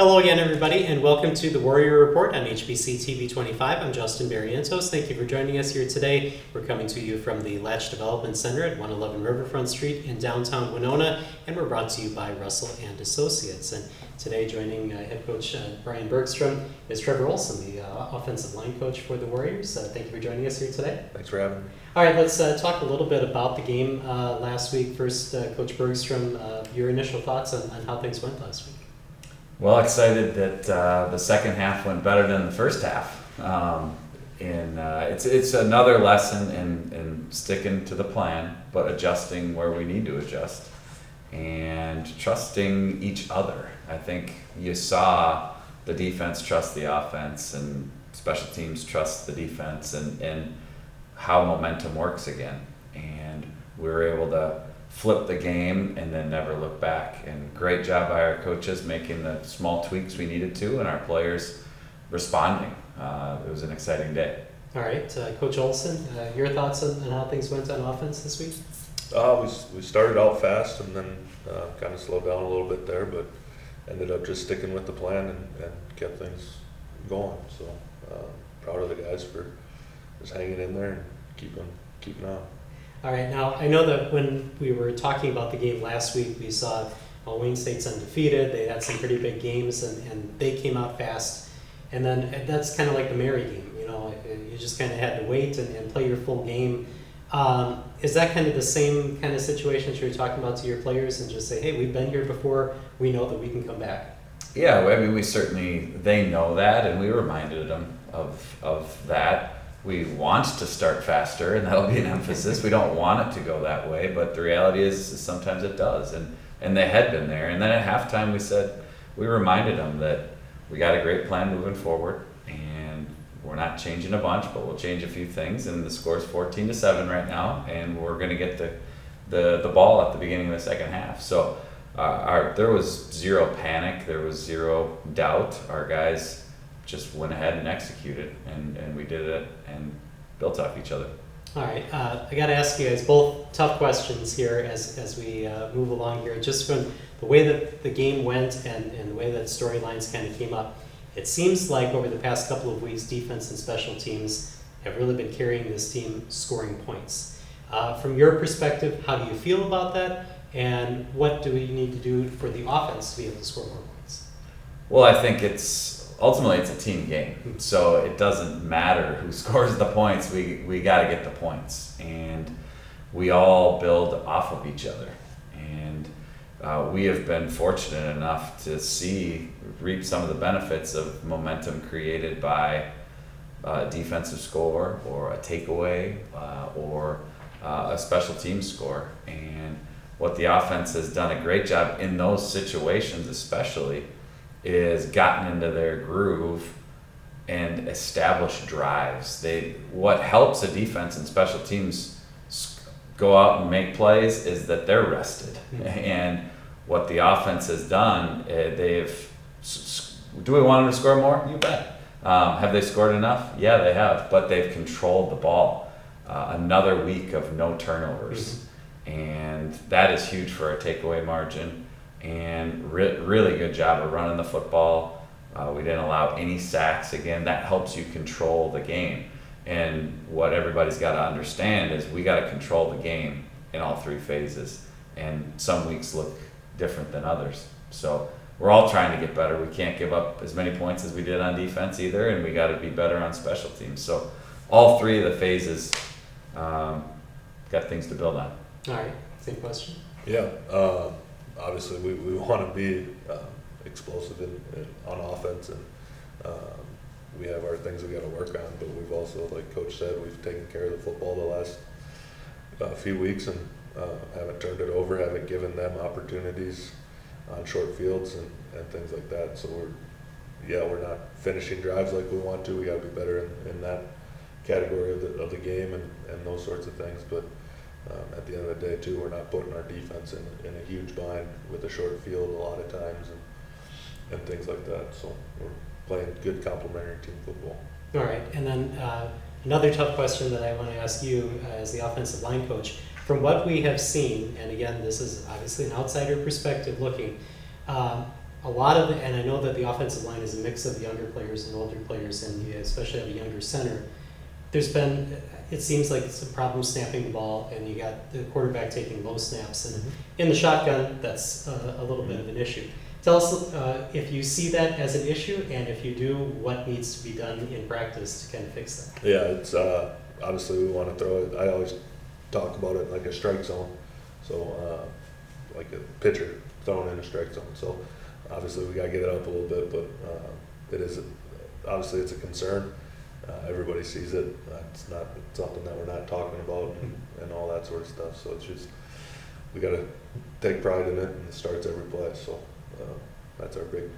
Hello again, everybody, and welcome to the Warrior Report on HBC TV 25. I'm Justin Barrientos. Thank you for joining us here today. We're coming to you from the Latch Development Center at 111 Riverfront Street in downtown Winona, and we're brought to you by Russell and Associates. And today, joining head coach Brian Bergstrom is Trevor Olson, the offensive line coach for the Warriors. Thank you for joining us here today. Thanks for having me. All right, let's talk a little bit about the game last week. First, Coach Bergstrom, your initial thoughts on how things went last week. Well, excited that the second half went better than the first half. It's another lesson in sticking to the plan, but adjusting where we need to adjust and trusting each other. I think you saw the defense trust the offense and special teams trust the defense and how momentum works again. And we were able to flip the game and then never look back. And great job by our coaches making the small tweaks we needed to and our players responding. It was an exciting day. All right, Coach Olson, your thoughts on how things went on offense this week? We started out fast and then kind of slowed down a little bit there, but ended up just sticking with the plan and kept things going. So proud of the guys for just hanging in there and keeping on. All right, now I know that when we were talking about the game last week, we saw Wayne State's undefeated. They had some pretty big games and they came out fast. And then that's kind of like the Mary game, you know, you just kind of had to wait and play your full game. Is that kind of the same kind of situation that you're talking about to your players and just say, hey, we've been here before, we know that we can come back? Yeah, I mean, they know that, and we reminded them of that. We want to start faster, and that'll be an emphasis. We don't want it to go that way, but the reality is sometimes it does, and they had been there. And then at halftime, we reminded them that we got a great plan moving forward, and we're not changing a bunch, but we'll change a few things. And the score's 14-7 right now, and we're going to get the ball at the beginning of the second half. So there was zero panic, there was zero doubt. Our guys just went ahead and executed, and we did it and built off each other. All right, I got to ask you guys both tough questions here as we move along here. Just from the way that the game went and the way that storylines kind of came up, it seems like over the past couple of weeks, defense and special teams have really been carrying this team scoring points. From your perspective, how do you feel about that? And what do we need to do for the offense to be able to score more points? Well, I think ultimately it's a team game, so it doesn't matter who scores the points. We got to get the points, and we all build off of each other. And we have been fortunate enough to reap some of the benefits of momentum created by a defensive score or a takeaway or a special team score. And what the offense has done a great job in those situations, especially, is gotten into their groove and established drives. What helps a defense and special teams go out and make plays is that they're rested. Mm-hmm. And what the offense has done, do we want them to score more? You bet. Have they scored enough? Yeah, they have, but they've controlled the ball. Another week of no turnovers. Mm-hmm. And that is huge for our takeaway margin. And really good job of running the football. We didn't allow any sacks again. That helps you control the game. And what everybody's got to understand is we got to control the game in all three phases. And some weeks look different than others. So we're all trying to get better. We can't give up as many points as we did on defense either, and we got to be better on special teams. So all three of the phases got things to build on. All right, same question. Yeah. Obviously, we want to be explosive on offense, and we have our things we got to work on. But we've also, like Coach said, we've taken care of the football the last few weeks and haven't turned it over, haven't given them opportunities on short fields and things like that. So we're not finishing drives like we want to. We got to be better in that category of the game and those sorts of things. But at the end of the day, too, we're not putting our defense in a huge bind with a short field a lot of times and things like that. So we're playing good complementary team football. All right, and then another tough question that I want to ask you as the offensive line coach. From what we have seen, and again, this is obviously an outsider perspective looking, a lot of and I know that the offensive line is a mix of younger players and older players, and you especially have a younger center. There's been, it seems like some problems snapping the ball, and you got the quarterback taking low snaps, and in the shotgun, that's a little bit of an issue. Tell us if you see that as an issue, and if you do, what needs to be done in practice to kind of fix that. Yeah, it's obviously we want to throw it. I always talk about it like a strike zone, so like a pitcher throwing in a strike zone. So obviously we got to get it up a little bit, but it is obviously it's a concern. Everybody sees it. It's not something that we're not talking about and all that sort of stuff. So it's just we got to take pride in it, and it starts every play. So that's our big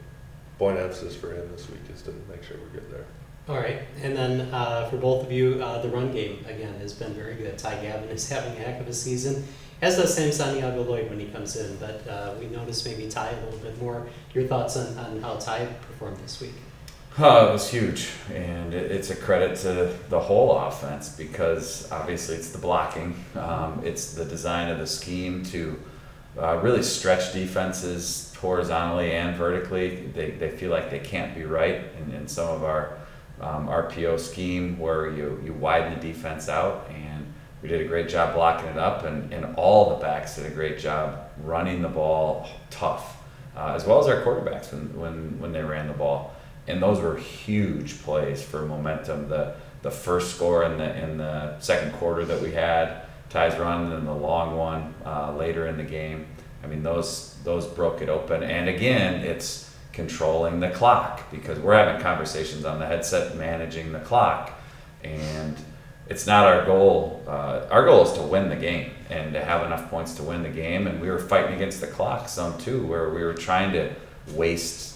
point of emphasis for him this week, is to make sure we're good there. All right, and then for both of you, the run game again has been very good. Ty Gavin is having a heck of a season, as does Sam Santiago Lloyd when he comes in. But we noticed maybe Ty a little bit more. Your thoughts on how Ty performed this week? Oh, it was huge, and it's a credit to the whole offense, because obviously it's the blocking, it's the design of the scheme to really stretch defenses horizontally and vertically. They feel like they can't be right in some of our RPO scheme, where you widen the defense out, and we did a great job blocking it up, and all the backs did a great job running the ball tough, as well as our quarterbacks when they ran the ball. And those were huge plays for momentum. The first score in the second quarter that we had, Ty's run, and the long one later in the game. I mean, those broke it open. And again, it's controlling the clock, because we're having conversations on the headset, managing the clock, and it's not our goal. Our goal is to win the game and to have enough points to win the game. And we were fighting against the clock some too, where we were trying to waste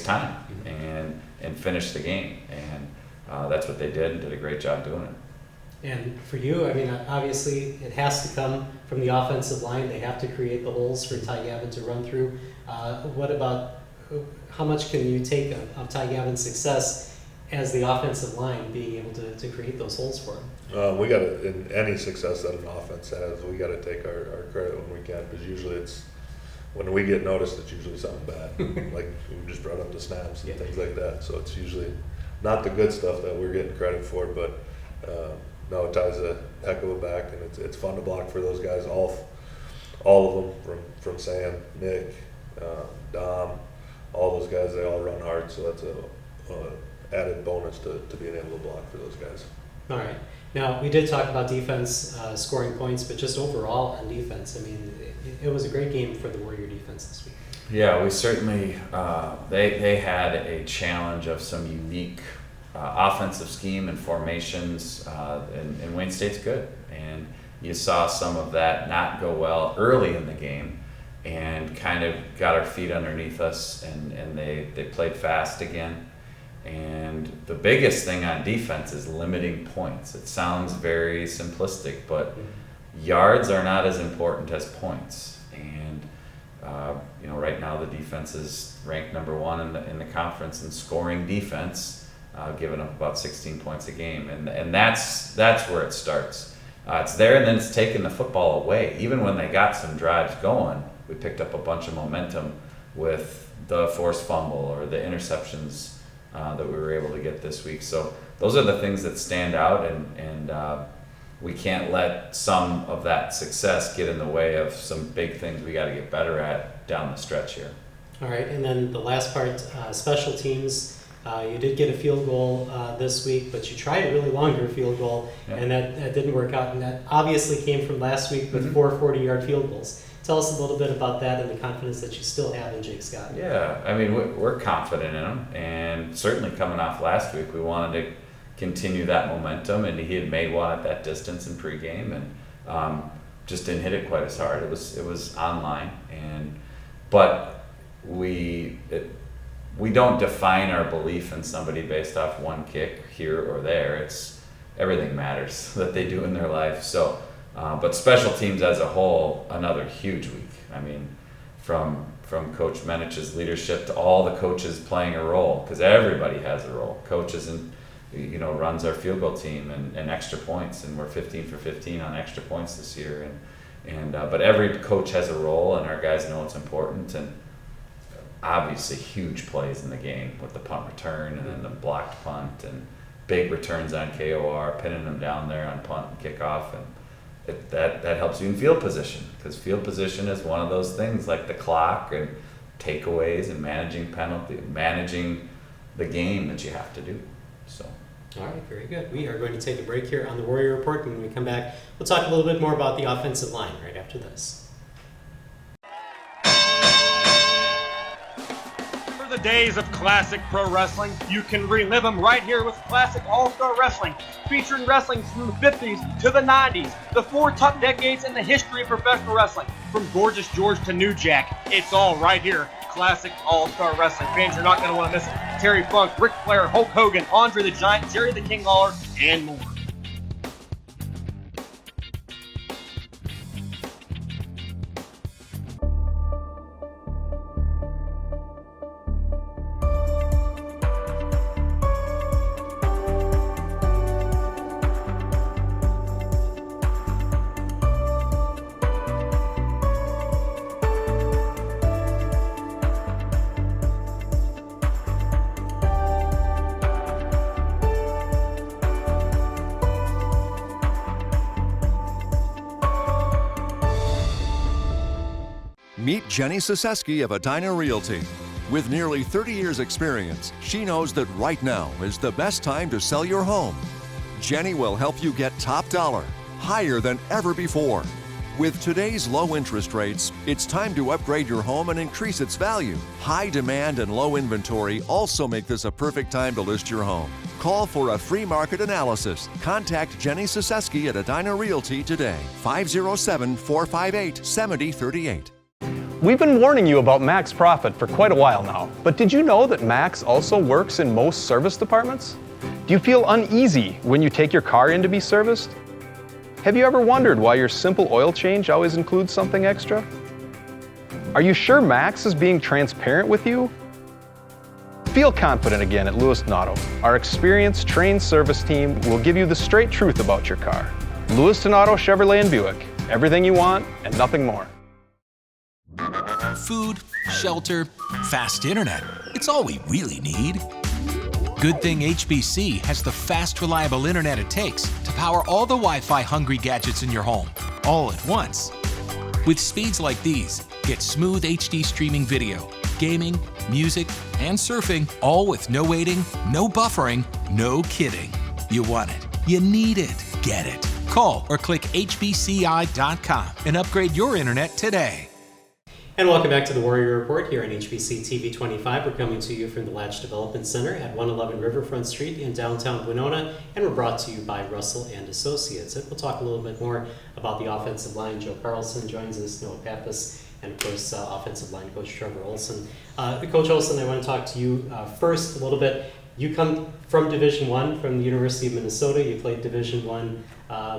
time and finish the game, and that's what they did a great job doing it. And for you, I mean, obviously it has to come from the offensive line. They have to create the holes for Ty Gavin to run through. What about, how much can you take of Ty Gavin's success as the offensive line being able to create those holes for him? We got to, in any success that an offense has, we got to take our credit when we can, because usually when we get noticed, it's usually something bad. Like we just brought up the snaps and things like that. So it's usually not the good stuff that we're getting credit for. But no, Ty's a heck of a back, and it's fun to block for those guys. All of them, from Sam, Nick, Dom, all those guys. They all run hard. So that's a added bonus to being able to block for those guys. All right. Now, we did talk about defense scoring points, but just overall on defense, I mean, it was a great game for the Warrior defense this week. Yeah, we certainly, they had a challenge of some unique offensive scheme and formations, and Wayne State's good. And you saw some of that not go well early in the game, and kind of got our feet underneath us, and they played fast again. And the biggest thing on defense is limiting points. It sounds very simplistic, but yards are not as important as points. And right now the defense is ranked number 1 in the conference in scoring defense, giving up about 16 points a game. And that's where it starts. It's there, and then it's taking the football away. Even when they got some drives going, we picked up a bunch of momentum with the forced fumble or the interceptions that we were able to get this week. So those are the things that stand out, and we can't let some of that success get in the way of some big things we got to get better at down the stretch here. All right, and then the last part, special teams. You did get a field goal this week, but you tried a really longer field goal, and that didn't work out. And that obviously came from last week with 4 40-yard field goals. Tell us a little bit about that and the confidence that you still have in Jake Scott. Yeah, I mean, we're confident in him, and certainly coming off last week, we wanted to continue that momentum, and he had made one at that distance in pregame, and just didn't hit it quite as hard. It was online, but we don't define our belief in somebody based off one kick here or there. It's everything matters that they do in their life. So. But special teams as a whole, another huge week. I mean, from Coach Menich's leadership to all the coaches playing a role, because everybody has a role. Coaches runs our field goal team and extra points, and we're 15 for 15 on extra points this year. But every coach has a role, and our guys know it's important. And obviously huge plays in the game with the punt return and then the blocked punt and big returns on KOR, pinning them down there on punt and kickoff, and that helps you in field position, because field position is one of those things like the clock and takeaways and managing the game that you have to do. So. All right, very good. We are going to take a break here on the Warrior Report, and when we come back, we'll talk a little bit more about the offensive line right after this. The days of classic pro wrestling, you can relive them right here with Classic All-Star Wrestling, featuring wrestling from the 50s to the 90s, the 4 top decades in the history of professional wrestling, from Gorgeous George to New Jack. It's all right here. Classic All-Star Wrestling. Fans, you're not going to want to miss it. Terry Funk, Ric Flair, Hulk Hogan, Andre the Giant, Jerry the King Lawler, and more. Meet Jenny Siseski of Edina Realty. With nearly 30 years' experience, she knows that right now is the best time to sell your home. Jenny will help you get top dollar, higher than ever before. With today's low interest rates, it's time to upgrade your home and increase its value. High demand and low inventory also make this a perfect time to list your home. Call for a free market analysis. Contact Jenny Siseski at Edina Realty today, 507-458-7038. We've been warning you about Max Profit for quite a while now, but did you know that Max also works in most service departments? Do you feel uneasy when you take your car in to be serviced? Have you ever wondered why your simple oil change always includes something extra? Are you sure Max is being transparent with you? Feel confident again at Lewiston Auto. Our experienced, trained service team will give you the straight truth about your car. Lewiston Auto Chevrolet and Buick. Everything you want and nothing more. Food, shelter, fast internet. It's all we really need. Good thing HBC has the fast, reliable internet it takes to power all the Wi-Fi hungry gadgets in your home, all at once. With speeds like these, get smooth HD streaming video, gaming, music, and surfing, all with no waiting, no buffering, no kidding. You want it. You need it. Get it. Call or click hbci.com and upgrade your internet today. And welcome back to the Warrior Report here on HBC TV 25. We're coming to you from the Latch Development Center at 111 Riverfront Street in downtown Winona, and we're brought to you by Russell and Associates. And we'll talk a little bit more about the offensive line. Joe Carlson joins us, Noah Pappas, and of course, offensive line coach Trevor Olson. Coach Olson, I want to talk to you first a little bit. You come from Division I, from the University of Minnesota. You played Division I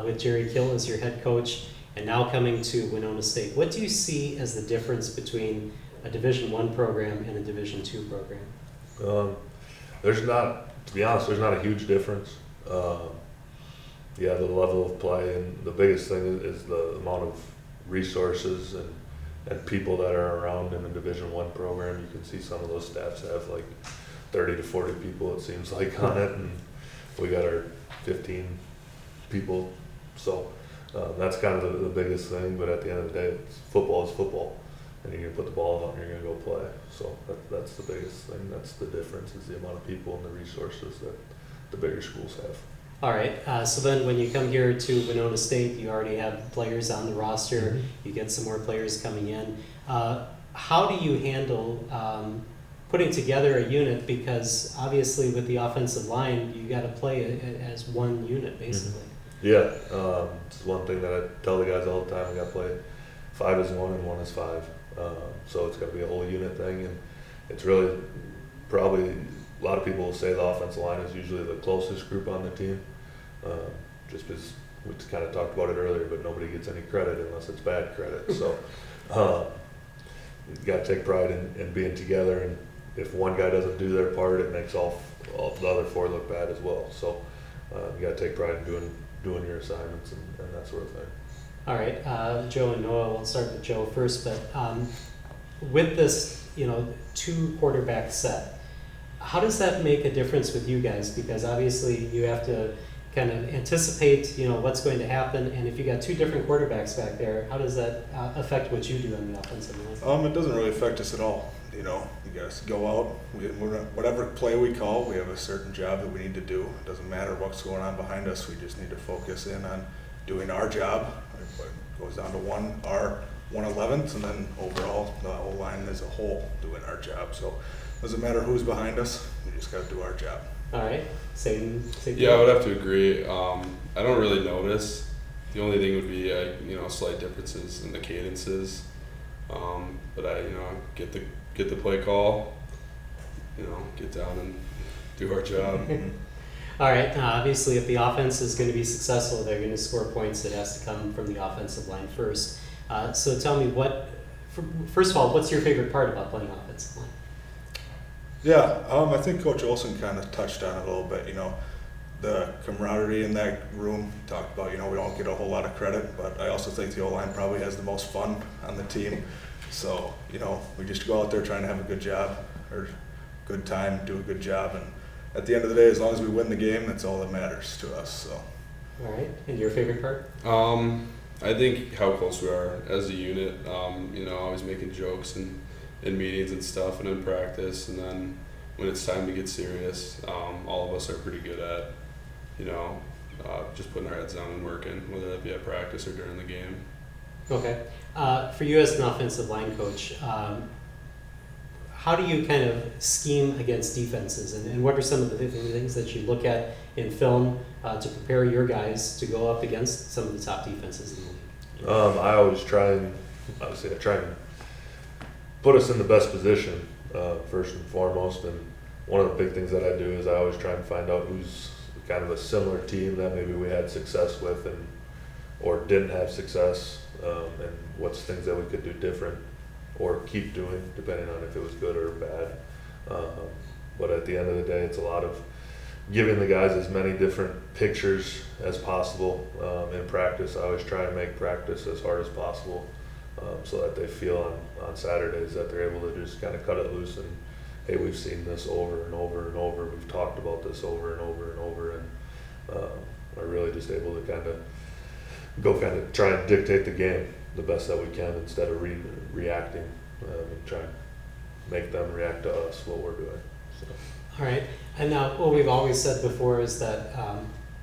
with Jerry Kill as your head coach, and now coming to Winona State. What do you see as the difference between a Division I program and a Division II program? There's not, to be honest, there's not a huge difference. The level of play, and the biggest thing is the amount of resources and people that are around in a Division I program. You can see some of those staffs have like 30 to 40 people, it seems like, on it, and we got our 15 people. So that's kind of the biggest thing, but at the end of the day, football is football, and you're going to put the ball out and you're going to go play. So that's the biggest thing. That's the difference, is the amount of people and the resources that the bigger schools have. All right, so then when you come here to Winona State, you already have players on the roster. Mm-hmm. You get some more players coming in. How do you handle putting together a unit? Because obviously with the offensive line, you got to play as one unit, basically. Yeah, it's one thing that I tell the guys all the time. We got to play 5 as 1 and 1 as 5. So it's got to be a whole unit thing, and it's really probably, a lot of people will say the offensive line is usually the closest group on the team, just because we kind of talked about it earlier, but nobody gets any credit unless it's bad credit. So you got to take pride in being together, and if one guy doesn't do their part, it makes all the other 4 look bad as well. So you got to take pride in doing your assignments and that sort of thing. All right, Joe and Noah, we'll start with Joe first, but with this, two quarterback set, how does that make a difference with you guys? Because obviously you have to kind of anticipate, what's going to happen, and if you got two different quarterbacks back there, how does that affect what you do on the offensive line? It doesn't really affect us at all. You guys go out. Whatever play we call, we have a certain job that we need to do. It doesn't matter what's going on behind us. We just need to focus in on doing our job. It goes down to our 1/11th, and then overall the whole line as a whole doing our job. So it doesn't matter who's behind us. We just got to do our job. All right, same. Yeah, I would have to agree. I don't really notice. The only thing would be slight differences in the cadences. But I get the play call. Get down and do our job. All right. Obviously, if the offense is going to be successful, they're going to score points. It has to come from the offensive line first. So tell me, first of all, what's your favorite part about playing offensive line? Yeah, I think Coach Olson kind of touched on it a little bit. The camaraderie in that room. He talked about, we don't get a whole lot of credit, but I also think the O-line probably has the most fun on the team. So, we just go out there trying to have a good job or good time, do a good job, and at the end of the day, as long as we win the game, that's all that matters to us. So. All right, and your favorite part? I think how close we are as a unit. Always making jokes and in meetings and stuff, and in practice, and then when it's time to get serious, all of us are pretty good at, just putting our heads down and working, whether that be at practice or during the game. Okay. For you as an offensive line coach, how do you kind of scheme against defenses, and what are some of the things that you look at in film to prepare your guys to go up against some of the top defenses in the league? I always try and put us in the best position first and foremost, and one of the big things that I do is I always try and find out who's kind of a similar team that maybe we had success with or didn't have success, and what's things that we could do different or keep doing depending on if it was good or bad. But at the end of the day, it's a lot of giving the guys as many different pictures as possible in practice. I always try and make practice as hard as possible so that they feel on Saturdays that they're able to just kind of cut it loose and, hey, we've seen this over and over and over. We've talked about this over and over and over, and are really just able to kind of try and dictate the game the best that we can instead of reacting and try and make them react to us, what we're doing. So. All right. And now what we've always said before is that,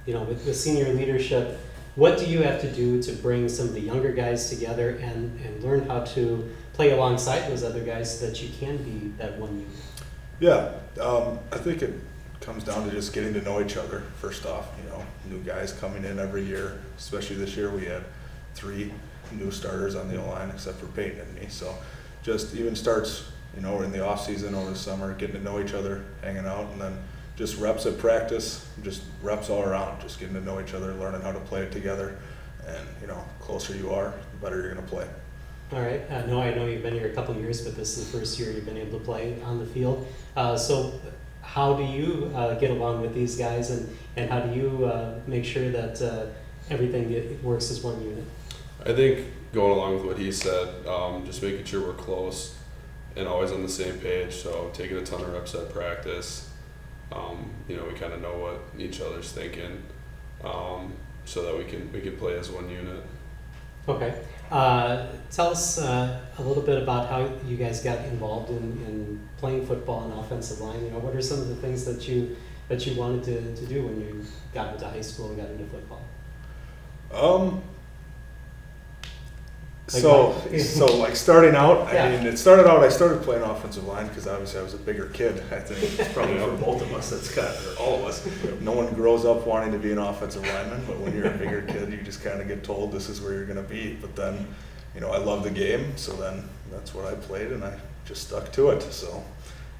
with senior leadership, what do you have to do to bring some of the younger guys together and learn how to play alongside those other guys so that you can be that one unit? Yeah, I think it comes down to just getting to know each other first off. New guys coming in every year, especially this year we had 3 new starters on the O-line except for Peyton and me. So just even starts, in the off season over the summer, getting to know each other, hanging out, and then just reps at practice, just reps all around, just getting to know each other, learning how to play it together. And, closer you are, the better you're going to play. All right. I know you've been here a couple of years, but this is the first year you've been able to play on the field. So how do you get along with these guys, and how do you make sure that everything works as one unit? I think going along with what he said, just making sure we're close and always on the same page. So taking a ton of reps at practice. We kind of know what each other's thinking, so that we can play as one unit. Okay. Tell us a little bit about how you guys got involved in playing football and offensive line. What are some of the things that you wanted to do when you got into high school and got into football? Like starting out, Yeah. I started playing offensive line because obviously I was a bigger kid. I think it's probably for both of us, or all of us. No one grows up wanting to be an offensive lineman, but when you're a bigger kid, you just kind of get told this is where you're going to be. But then, I love the game, so then that's what I played, and I just stuck to it. So.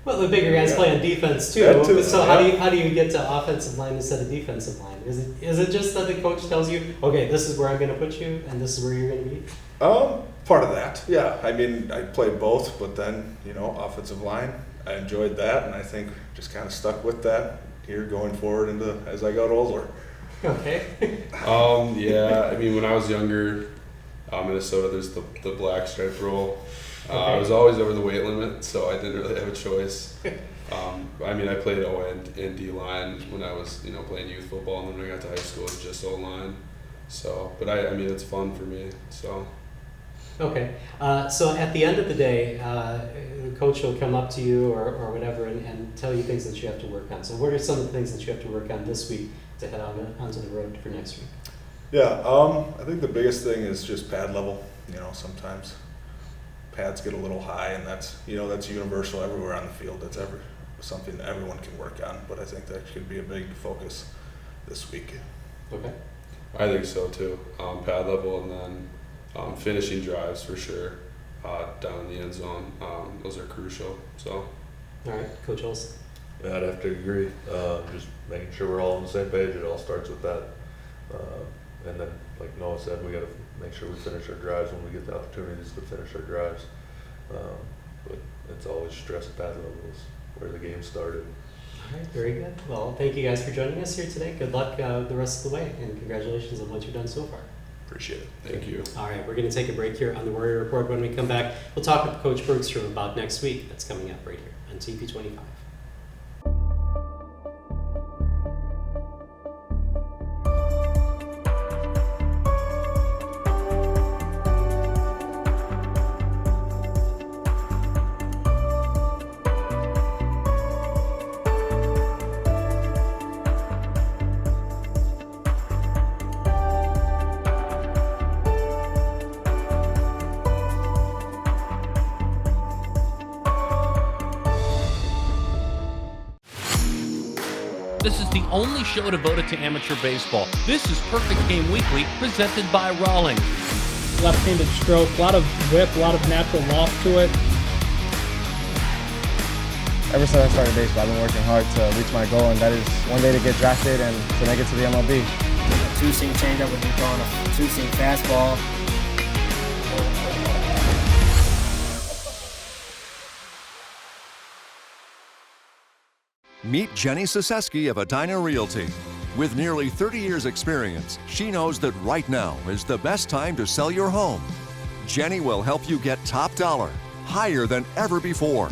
Well, the bigger guys play on defense too. That too. So how do you get to offensive line instead of defensive line? Is it just that the coach tells you, okay, this is where I'm going to put you, and this is where you're going to be? Part of that, yeah. I played both, but then offensive line, I enjoyed that, and I think just kind of stuck with that here going forward as I got older. Okay. Yeah. When I was younger, Minnesota, there's the black stripe rule. I was always over the weight limit, so I didn't really have a choice. I mean, I played O and D line when I was, playing youth football, and then when I got to high school, it was just O line. So, but I mean, it's fun for me. So. Okay. So at the end of the day, the coach will come up to you or whatever and tell you things that you have to work on. So what are some of the things that you have to work on this week to head onto the road for next week? Yeah, I think the biggest thing is just pad level. Sometimes pads get a little high, and that's universal everywhere on the field. That's something that everyone can work on, but I think that should be a big focus this week. Okay. I think so too. Pad level, and then finishing drives for sure down in the end zone. Those are crucial. So. All right, Coach Olson. Yeah, I'd have to agree. Just making sure we're all on the same page. It all starts with that. And then, like Noah said, we got to make sure we finish our drives when we get the opportunities to finish our drives. But it's always stress at that level is where the game started. All right, very good. Well, thank you guys for joining us here today. Good luck the rest of the way, and congratulations on what you've done so far. Appreciate it. Thank you. All right, we're going to take a break here on the Warrior Report. When we come back, we'll talk with Coach Bergstrom about next week. That's coming up right here on TP25. This is the only show devoted to amateur baseball. This is Perfect Game Weekly, presented by Rawlings. Left-handed stroke, a lot of whip, a lot of natural loft to it. Ever since I started baseball, I've been working hard to reach my goal, and that is one day to get drafted and to make it to the MLB. A two-seam changeup would be throwing a two-seam fastball. Meet Jenny Siseski of Edina Realty. With nearly 30 years' experience, she knows that right now is the best time to sell your home. Jenny will help you get top dollar, higher than ever before.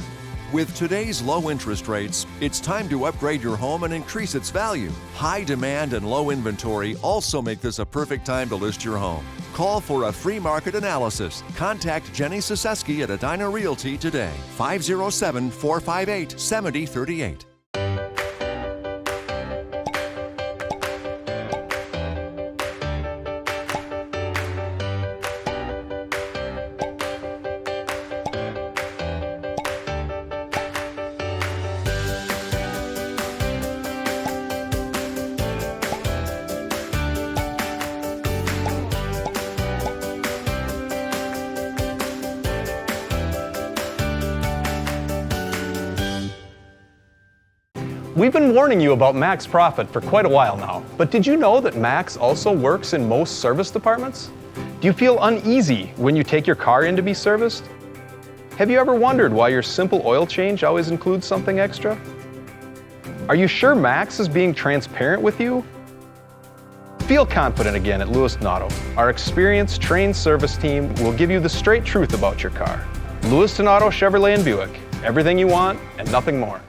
With today's low interest rates, it's time to upgrade your home and increase its value. High demand and low inventory also make this a perfect time to list your home. Call for a free market analysis. Contact Jenny Siseski at Edina Realty today, 507-458-7038. We've been warning you about Max Profit for quite a while now, but did you know that Max also works in most service departments? Do you feel uneasy when you take your car in to be serviced? Have you ever wondered why your simple oil change always includes something extra? Are you sure Max is being transparent with you? Feel confident again at Lewiston Auto. Our experienced, trained service team will give you the straight truth about your car. Lewiston Auto, Chevrolet and Buick. Everything you want and nothing more.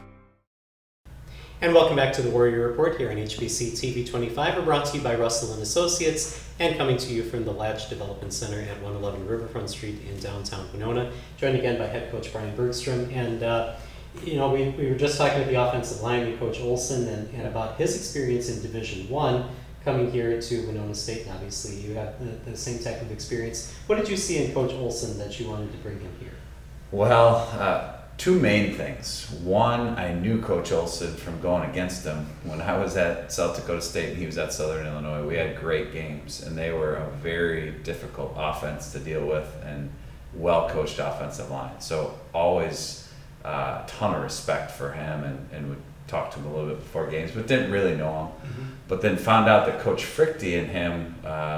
And welcome back to the Warrior Report here on HBC TV25. We're brought to you by Russell & Associates and coming to you from the Latch Development Center at 111 Riverfront Street in downtown Winona. Joined again by head coach Brian Bergstrom. And, we were just talking with the offensive lineman, Coach Olson, and about his experience in Division I coming here to Winona State. And obviously, you have the same type of experience. What did you see in Coach Olson that you wanted to bring in here? Well, two main things. One, I knew Coach Olson from going against him when I was at South Dakota State and he was at Southern Illinois. We had great games, and they were a very difficult offense to deal with and well-coached offensive line. So always a ton of respect for him, and would talk to him a little bit before games, but didn't really know him. Mm-hmm. But then found out that Coach Frichte and him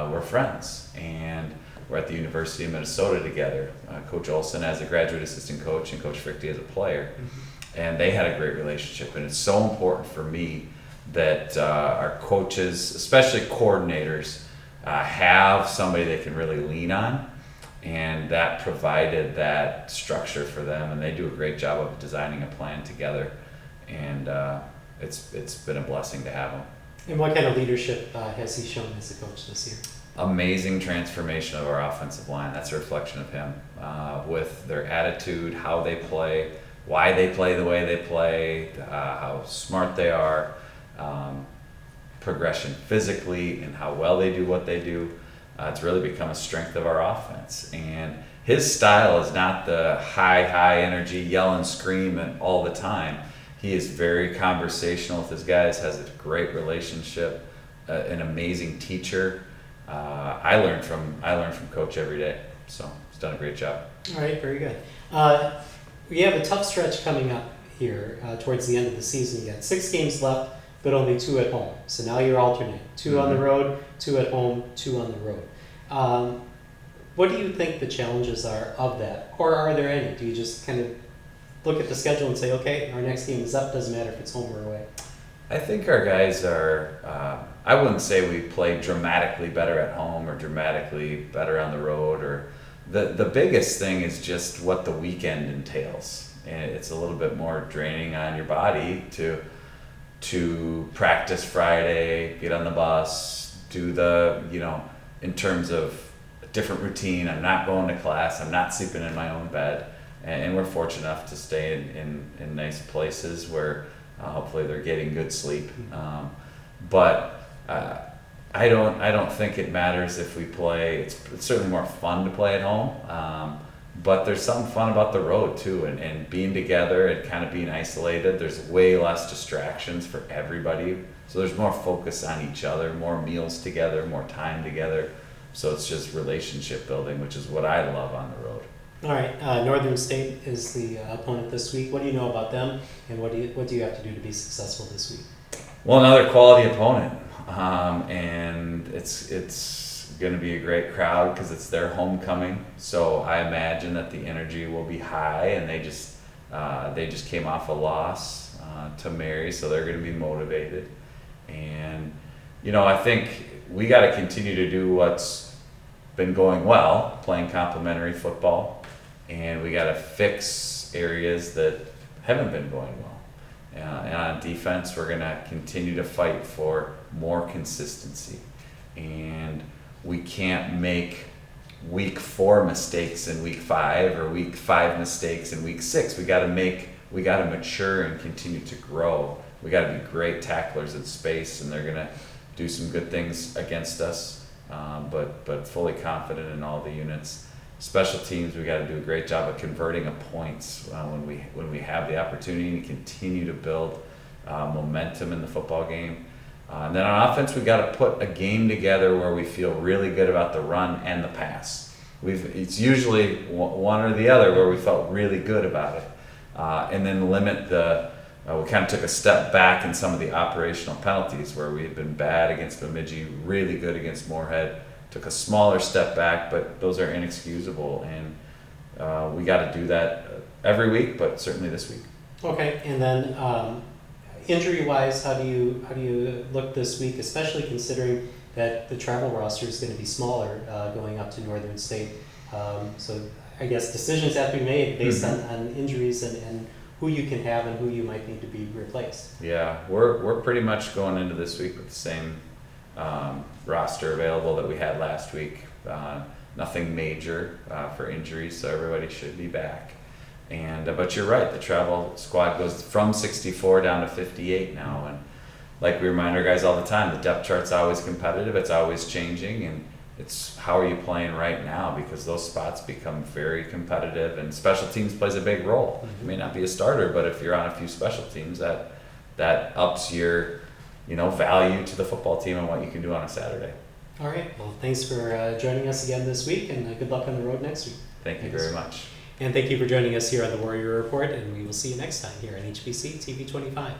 were friends, and we're at the University of Minnesota together. Coach Olson as a graduate assistant coach and Coach Frichte as a player. Mm-hmm. And they had a great relationship. And it's so important for me that our coaches, especially coordinators, have somebody they can really lean on. and that provided that structure for them, and they do a great job of designing a plan together, and it's been a blessing to have him. And what kind of leadership has he shown as a coach this year? Amazing transformation of our offensive line. That's a reflection of him, with their attitude, how they play, why they play the way they play, how smart they are, progression physically, and how well they do what they do. It's really become a strength of our offense. And his style is not the high energy, yell and scream all the time. He is very conversational with his guys, has a great relationship, an amazing teacher. I learn from Coach every day, so he's done a great job. All right, very good. We have a tough stretch coming up here towards the end of the season. You got 6 games left, but only 2 at home. So now you're alternating: 2 on the road, 2 at home, 2 on the road. What do you think the challenges are of that, or are there any? Do you just kind of look at the schedule and say, okay, our next game is up, doesn't matter if it's home or away? I think our guys are, I wouldn't say we play dramatically better at home or dramatically better on the road. Or the biggest thing is just what the weekend entails. And it's a little bit more draining on your body to practice Friday, get on the bus, do in terms of a different routine. I'm not going to class, I'm not sleeping in my own bed. And we're fortunate enough to stay in nice places where hopefully they're getting good sleep. But I don't think it matters if we play. It's certainly more fun to play at home. But there's something fun about the road too, and being together and kind of being isolated. There's way less distractions for everybody. So there's more focus on each other, more meals together, more time together. So it's just relationship building, which is what I love on the road. All right, Northern State is the opponent this week. What do you know about them, and what do you have to do to be successful this week? Well, another quality opponent, and it's going to be a great crowd because it's their homecoming. So I imagine that the energy will be high, and they just came off a loss to Mary, so they're going to be motivated. And I think we got to continue to do what's been going well, playing complementary football. And we got to fix areas that haven't been going well. And on defense, we're going to continue to fight for more consistency. And we can't make week 4 mistakes in week 5 or week 5 mistakes in week 6. We got to mature and continue to grow. We got to be great tacklers in space, and they're going to do some good things against us. But fully confident in all the units. Special teams, we got to do a great job of converting points when we have the opportunity to continue to build momentum in the football game. And then on offense, we got to put a game together where we feel really good about the run and the pass. It's usually one or the other where we felt really good about it, and then limit we kind of took a step back in some of the operational penalties where we had been bad against Bemidji, really good against Moorhead. Took a smaller step back, but those are inexcusable, and we got to do that every week, but certainly this week. Okay, and then injury-wise, how do you look this week, especially considering that the travel roster is going to be smaller going up to Northern State? So I guess decisions have to be made based on injuries and who you can have and who you might need to be replaced. Yeah, we're pretty much going into this week with the same roster available that we had last week. Nothing major for injuries, so everybody should be back. And but you're right, the travel squad goes from 64 down to 58 now, and like we remind our guys all the time, the depth chart's always competitive, it's always changing, and it's how are you playing right now, because those spots become very competitive, and special teams plays a big role. You may not be a starter, but if you're on a few special teams, that ups your value to the football team and what you can do on a Saturday. All right. Well, thanks for joining us again this week, and good luck on the road next week. Thank you very much. And thank you for joining us here on the Warrior Report, and we will see you next time here on HBC TV 25.